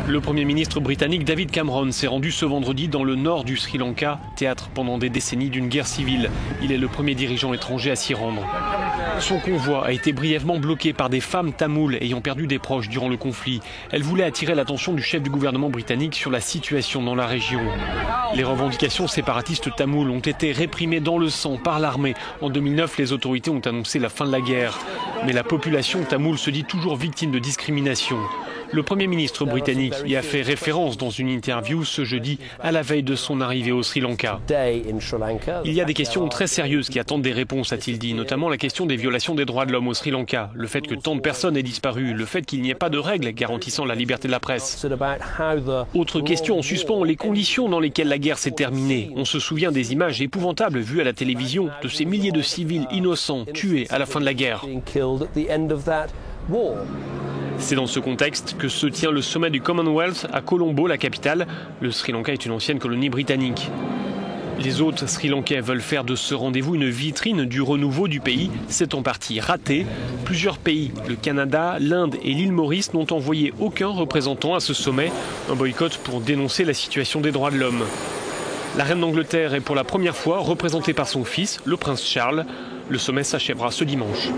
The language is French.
Le Premier ministre britannique David Cameron s'est rendu ce vendredi dans le nord du Sri Lanka, théâtre pendant des décennies d'une guerre civile. Il est le premier dirigeant étranger à s'y rendre. Son convoi a été brièvement bloqué par des femmes tamoules ayant perdu des proches durant le conflit. Elles voulaient attirer l'attention du chef du gouvernement britannique sur la situation dans la région. Les revendications séparatistes tamoules ont été réprimées dans le sang par l'armée. En 2009, les autorités ont annoncé la fin de la guerre. Mais la population tamoule se dit toujours victime de discrimination. Le Premier ministre britannique y a fait référence dans une interview ce jeudi à la veille de son arrivée au Sri Lanka. Il y a des questions très sérieuses qui attendent des réponses, a-t-il dit, notamment la question des violations des droits de l'homme au Sri Lanka, le fait que tant de personnes aient disparu, le fait qu'il n'y ait pas de règles garantissant la liberté de la presse. Autre question en suspens, les conditions dans lesquelles la guerre s'est terminée. On se souvient des images épouvantables vues à la télévision de ces milliers de civils innocents tués à la fin de la guerre. C'est dans ce contexte que se tient le sommet du Commonwealth à Colombo, la capitale. Le Sri Lanka est une ancienne colonie britannique. Les hôtes sri-lankais veulent faire de ce rendez-vous une vitrine du renouveau du pays. C'est en partie raté. Plusieurs pays, le Canada, l'Inde et l'île Maurice, n'ont envoyé aucun représentant à ce sommet. Un boycott pour dénoncer la situation des droits de l'homme. La reine d'Angleterre est pour la première fois représentée par son fils, le prince Charles. Le sommet s'achèvera ce dimanche.